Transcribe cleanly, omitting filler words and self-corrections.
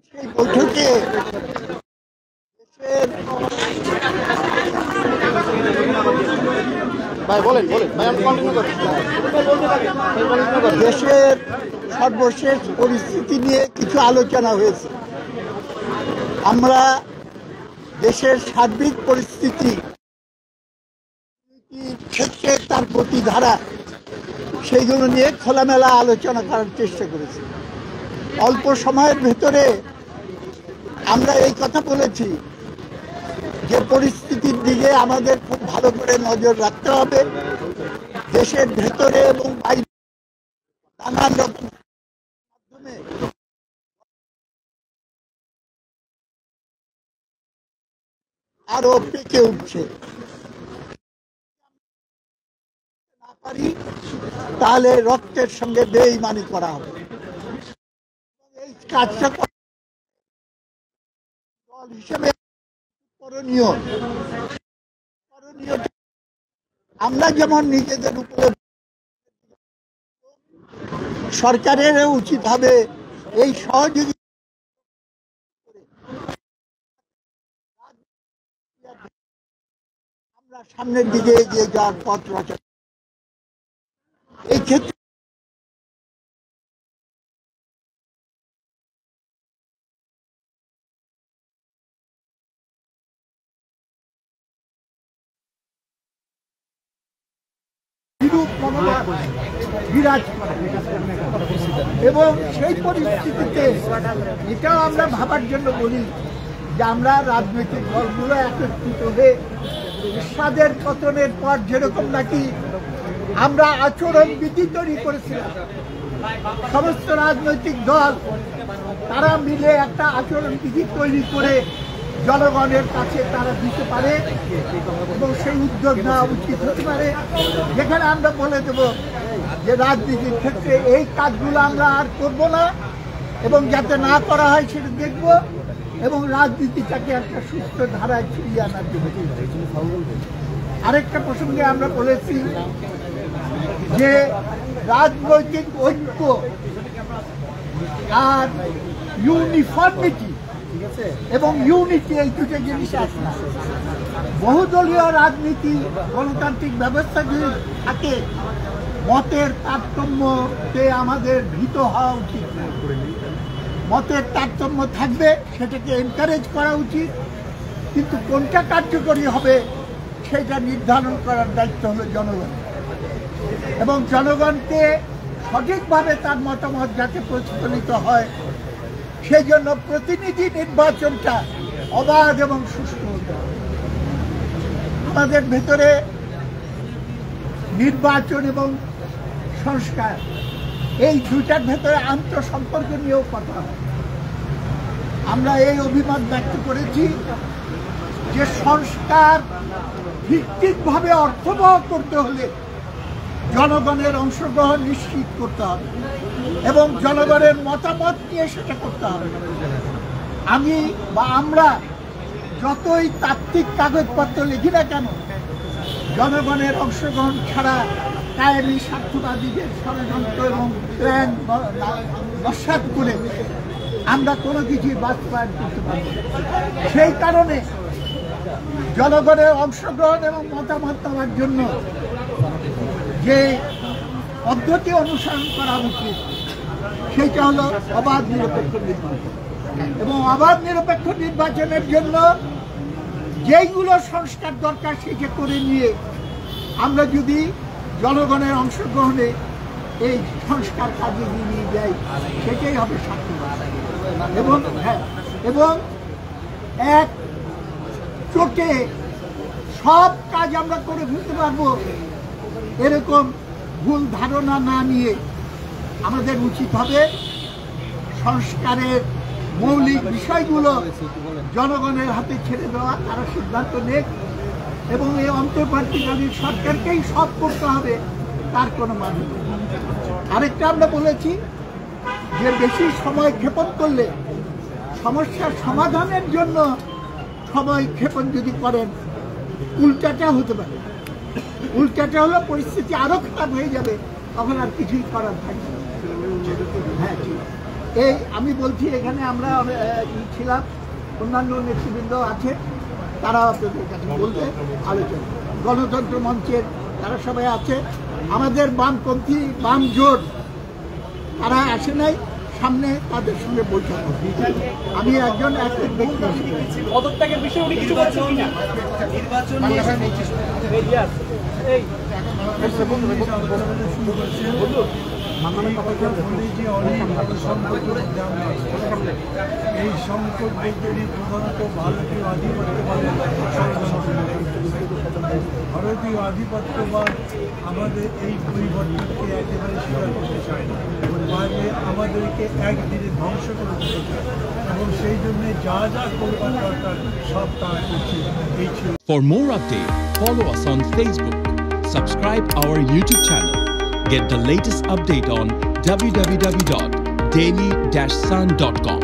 সেই বৈঠকে দেশের সর্বশেষ পরিস্থিতি নিয়ে কিছু আলোচনা হয়েছে। আমরা দেশের সার্বিক পরিস্থিতি ক্ষেত্রে তার গতিধারা সেইগুলো নিয়ে খোলামেলা আলোচনা করার চেষ্টা করেছি। অল্প সময়ের ভেতরে আমরা এই কথা বলেছি যে পরিস্থিতির দিকে আমাদের খুব ভালো করে নজর রাখতে হবে। দেশের ভেতরে এবং বাইরে নানান রকম মাধ্যমে আরো পেকে উঠছে। না পারি তাহলে রক্তের সঙ্গে বেইমানি করা হবে। এই কাজটা দল হিসেবে করণীয়। আমরা যেমন নিজেদের উপরে সরকারের উচিত হবে এই সহযোগিতা আমরা সামনের দিকে এগিয়ে যাওয়ার পথ রচনা। এই ক্ষেত্রে বিরাজ করে এবং সেই পরিস্থিতিতে এটাও আমরা ভাবার জন্য বলি যে আমরা রাজনৈতিক দলগুলো একত্রিত হয়ে এরশাদের পতনের পর যেরকম নাকি আমরা আচরণ বিধি তৈরি করেছিলাম, সমস্ত রাজনৈতিক দল তারা মিলে একটা আচরণ বিধি তৈরি করে জনগণের কাছে তারা দিতে পারে এবং সেই উদ্যোগ নেওয়া উচিত হতে পারে, যেখানে আমরা বলে দেব যে রাজনীতির ক্ষেত্রে এই কাজগুলো আমরা আর করব না এবং যাতে না করা হয় সেটা দেখব এবং রাজনীতিটাকে একটা সুস্থ ধারায় ফিরিয়ে আনার জন্য। আরেকটা প্রসঙ্গে আমরা বলেছি যে রাজনৈতিক ঐক্য আর ইউনিফর্মিটি এবং ইউনিটি এই দুটো জিনিস আছে না। বহুদলীয় রাজনীতি গণতান্ত্রিক ব্যবস্থা যদি থাকে, মতের তারতম্যতে আমাদের ভীত হওয়া উচিত না। মতের তারতম্য থাকবে, সেটাকে এনকারেজ করা উচিত, কিন্তু কোনটা কার্যকরী হবে সেটা নির্ধারণ করার দায়িত্ব হলো জনগণ এবং জনগণকে সঠিকভাবে তার মতামত যাতে প্রতিফলিত হয় সেই জন্য প্রতিনিধি নির্বাচনটা অবাধ এবং সুষ্ঠু হতে হবে। আমাদের ভেতরে নির্বাচন এবং সংস্কার এই দুইটার ভেতরে আন্তঃসম্পর্ক নিয়েও কথা হয়। আমরা এই অভিমত ব্যক্ত করেছি যে সংস্কার ভিত্তিকভাবে অর্থবহ করতে হলে জনগণের অংশগ্রহণ নিশ্চিত করতে হবে এবং জনগণের মতামত নিয়ে সেটা করতে হবে। আমি বা আমরা যতই তাত্ত্বিক কাগজপত্র লিখি না কেন, জনগণের অংশগ্রহণ ছাড়া কায়েমি স্বার্থবাদীদের ষড়যন্ত্র এবং প্ল্যান নস্যাৎ করে আমরা কোনো কিছুই বাস্তবায়ন করতে পারব। সেই কারণে জনগণের অংশগ্রহণ এবং মতামত নেওয়ার জন্য যে পদ্ধতি অনুসরণ করা উচিত সেইটা হলো অবাধ নিরপেক্ষ নির্বাচন এবং অবাধ নিরপেক্ষ নির্বাচনের জন্য যেইগুলো সংস্কার দরকার সেটা করে নিয়ে আমরা যদি জনগণের অংশগ্রহণে এই সংস্কার কাজে নিয়ে যাই সেটাই হবে সার্থক এবং এক চোটে সব কাজ আমরা করে ফেলতে পারবো এরকম ভুল ধারণা না নিয়ে আমাদের উচিত হবে সংস্কারের মৌলিক বিষয়গুলো জনগণের হাতে ছেড়ে দেওয়া, তারা সিদ্ধান্ত নেক এবং এই অন্তর্বর্তীকালীন সরকারকেই সব করতে হবে, তার কোনো মানে নেই। আরেকটা আমরা বলেছি যে বেশি সময় ক্ষেপণ করলে সমস্যার সমাধানের জন্য সময় ক্ষেপণ যদি করেন উল্টাটা হতে পারে। উল্টাটা হলো পরিস্থিতি আরো খারাপ হয়ে যাবে, তখন আর কিছুই করার থাকবে না। হ্যাঁ, ঠিক। এই আমি বলছি এখানে আমরা ছিলাম, অন্যান্য নেতৃবৃন্দ আছে, তারা আপনাদের কাছে বলতে আলোচনা, গণতন্ত্র মঞ্চের তারা সবাই আছে, আমাদের বামপন্থী বাম জোট তারা আসে নাই, সামনে তাদের সঙ্গে বৈঠক হবে। আমি একজন একক ব্যক্তি পদত্যাগের বিষয়ে উনি কিছু বলছেন কিনা? এই সংকট বৈজ্ঞানিক প্রধানত ভারতীয় আধিপত্যবাদ আমাদের এই পরিবর্তনকে একেবারে স্বীকার করতে চায় না, বাইরে আমাদেরকে একদিনে ধ্বংস করে দিতে চায়, এবং সেই জন্য যা যা করবার দরকার সব তারা করছে। এই ছিল। For more updates, follow us on Facebook, subscribe our YouTube channel, get the latest update on www.daily-sun.com.